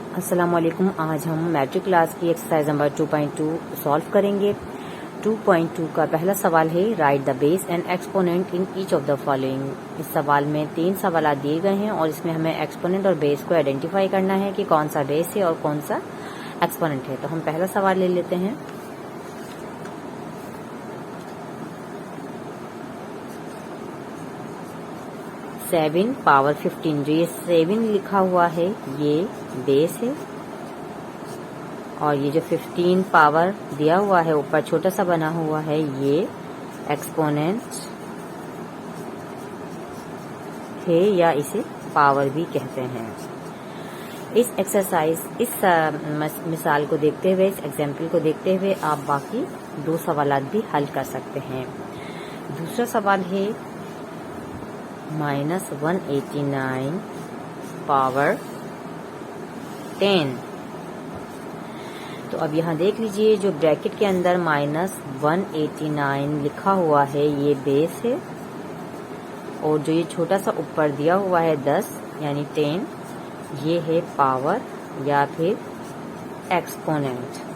अस्सलाम वालेकुम। आज हम मैट्रिक क्लास की एक्सरसाइज नंबर 2.2 सॉल्व करेंगे। 2.2 का पहला सवाल है right the base and exponent in each of the following. इस सवाल में 3 सवाल दिए गए हैं और इसमें हमें एक्सपोनेंट और बेस को आइडेंटिफाई करना है कि कौन सा बेस है और कौन सा एक्सपोनेंट है। तो हम पहला सवाल ले लेते हैं। सेवन पावर 15, जो ये 7 लिखा हुआ है ये बेस है और ये जो 15 पावर दिया हुआ है ऊपर छोटा सा बना हुआ है ये एक्सपोनेंट है या इसे पावर भी कहते हैं। इस एक्सरसाइज इस मिसाल को देखते हुए, इस एग्जाम्पल को देखते हुए आप बाकी 2 सवाल भी हल कर सकते हैं। दूसरा सवाल है -189 पावर 10। तो अब यहाँ देख लीजिए जो ब्रैकेट के अंदर -189 लिखा हुआ है ये बेस है और जो ये छोटा सा ऊपर दिया हुआ है 10 यानी 10 ये है पावर या फिर एक्सपोनेंट।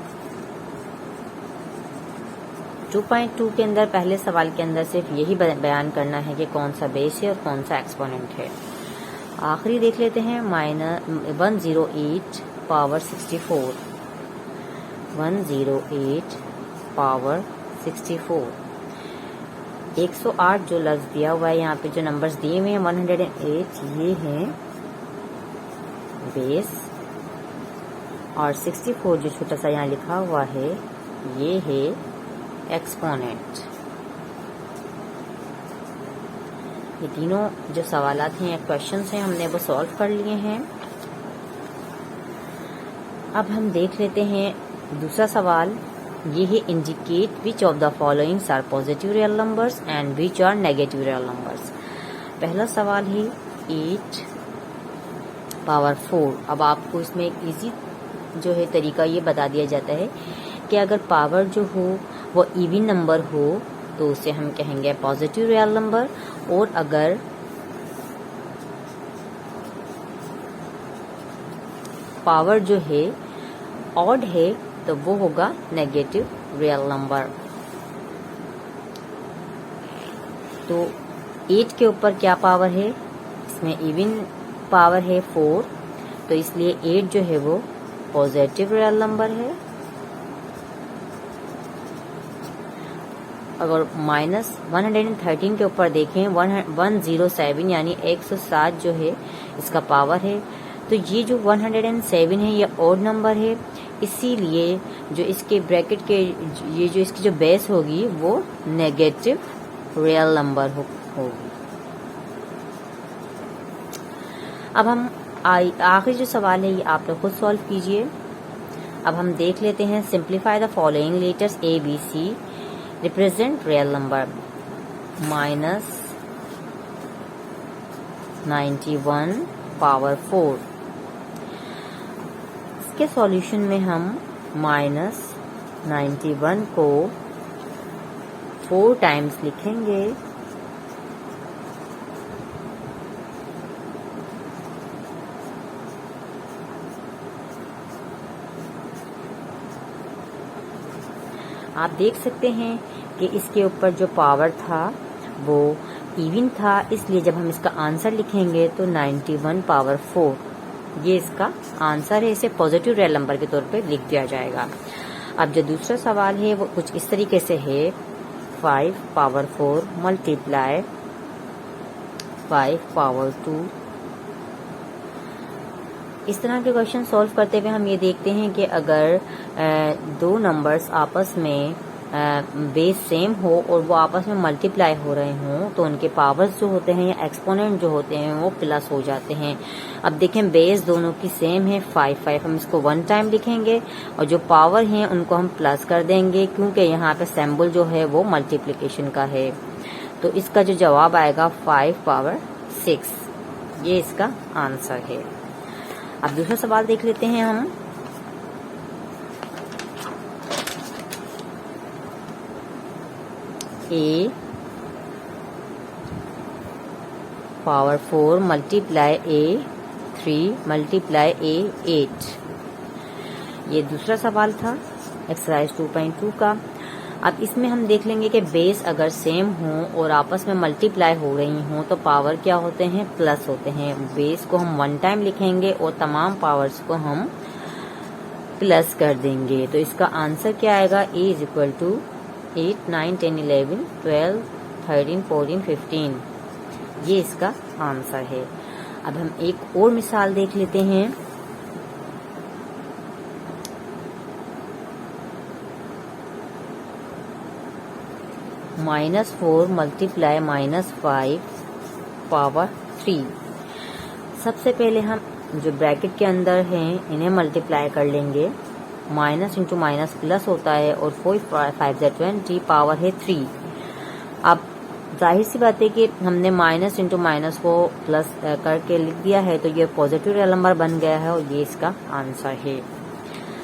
2.2 के अंदर पहले सवाल के अंदर सिर्फ यही बयान करना है कि कौन सा बेस है और कौन सा एक्सपोनेंट है। आखिरी देख लेते हैं 108 पावर 64। 108 पावर 64। 108 जो लफ्ज दिया हुआ है यहाँ पे जो नंबर्स दिए हुए हैं 108 ये हैं बेस और 64 जो छोटा सा यहाँ लिखा हुआ है ये है एक्सपोनेंट। ये तीनों जो सवालात हैं या क्वेश्चंस हैं हमने वो सॉल्व कर लिए हैं। अब हम देख लेते हैं दूसरा सवाल। ये है indicate which of the followings are positive real numbers and which are negative real numbers. पहला सवाल है 8 पावर 4। अब आपको इसमें एक इजी जो है तरीका ये बता दिया जाता है कि अगर पावर जो हो वो इवन नंबर हो तो उसे हम कहेंगे पॉजिटिव रियल नंबर और अगर पावर जो है ऑड है तो वो होगा नेगेटिव रियल नंबर। तो 8 के ऊपर क्या पावर है, इसमें इवन पावर है 4 तो इसलिए 8 जो है वो पॉजिटिव रियल नंबर है। अगर -113 के ऊपर देखें 107 यानी 107 जो है इसका पावर है तो ये जो 107 है ये ऑड नंबर है, इसीलिए जो इसके ब्रैकेट के ये जो इसकी जो बेस होगी वो नेगेटिव रियल नंबर होगी। अब हम आखिरी जो सवाल है ये आप लोग खुद सॉल्व कीजिए। अब हम देख लेते हैं simplify the following letters A B C represent real number. -91 power 4। इसके सॉल्यूशन में हम -91 को 4 टाइम्स लिखेंगे आप देख सकते हैं कि इसके ऊपर जो पावर था वो इवन था, इसलिए जब हम इसका आंसर लिखेंगे तो 91 पावर 4 ये इसका आंसर है। इसे पॉजिटिव रियल नंबर के तौर पे लिख दिया जाएगा। अब जो दूसरा सवाल है वो कुछ इस तरीके से है 5 पावर 4 मल्टीप्लाई 5 पावर 2। इस तरह के क्वेश्चन सॉल्व करते हुए हम ये देखते हैं कि अगर 2 नंबर्स आपस में बेस सेम हो और वो आपस में मल्टीप्लाई हो रहे हों तो उनके पावर्स जो होते हैं या एक्सपोनेंट जो होते हैं वो प्लस हो जाते हैं। अब देखें बेस दोनों की सेम है 5 हम इसको 1 टाइम लिखेंगे और जो पावर हैं उनको हम प्लस कर देंगे क्योंकि यहाँ पे सिंबल जो है वो मल्टीप्लिकेशन का है। तो इसका जो जवाब आएगा 5 पावर 6 ये इसका आंसर है। अब दूसरा सवाल देख लेते हैं हम। A power 4 multiply A 3 multiply A 8। ये दूसरा सवाल था एक्सरसाइज 2.2 का। अब इसमें हम देख लेंगे कि बेस अगर सेम हो और आपस में मल्टीप्लाई हो रही हो तो पावर क्या होते हैं, प्लस होते हैं। बेस को हम 1 टाइम लिखेंगे और तमाम पावर्स को हम प्लस कर देंगे। तो इसका आंसर क्या आएगा, ए इज इक्वल टू 8, 9, 10, 11, 12, 13, 14, 15। ये इसका आंसर है। अब हम एक और मिसाल देख लेते हैं। -4 मल्टीप्लाई -5 पावर 3। सबसे पहले हम जो ब्रैकेट के अंदर हैं इन्हें मल्टीप्लाई कर लेंगे। माइनस इंटू माइनस प्लस होता है और 4 5 20 पावर है 3। अब जाहिर सी बात है कि हमने माइनस इंटू माइनस को प्लस करके लिख दिया है तो ये पॉजिटिव रियल नंबर बन गया है और ये इसका आंसर है।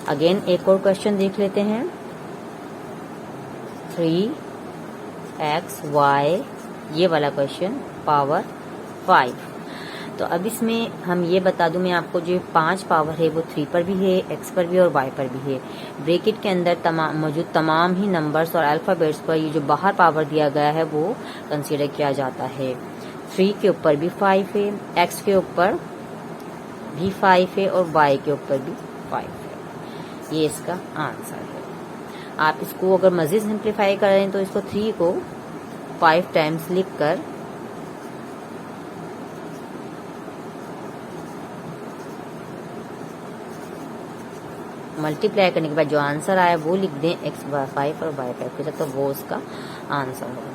अगेन एक और क्वेश्चन देख लेते हैं। 3x(y) ये वाला क्वेश्चन पावर 5। तो अब इसमें हम ये बता दूं मैं आपको, जो 5 पावर है वो 3 पर भी है, x पर भी और y पर भी है। ब्रैकेट के अंदर मौजूद तमाम ही नंबर्स और अल्फाबेट्स पर ये जो बाहर पावर दिया गया है वो कंसीडर किया जाता है। 3 के ऊपर भी 5 है, x के ऊपर भी 5 है और y के ऊपर भी 5 है। ये इसका आंसर है। आप इसको अगर मजीद सिंप्लीफाई करें तो इसको 3 को 5 टाइम्स लिखकर मल्टीप्लाई करने के बाद जो आंसर आया वो लिख दें x बाय 5 और y 5 के साथ, तो वो उसका आंसर होगा।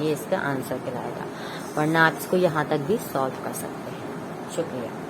ये इसका आंसर कहलाएगा, वरना आप इसको यहाँ तक भी सॉल्व कर सकते हैं। शुक्रिया।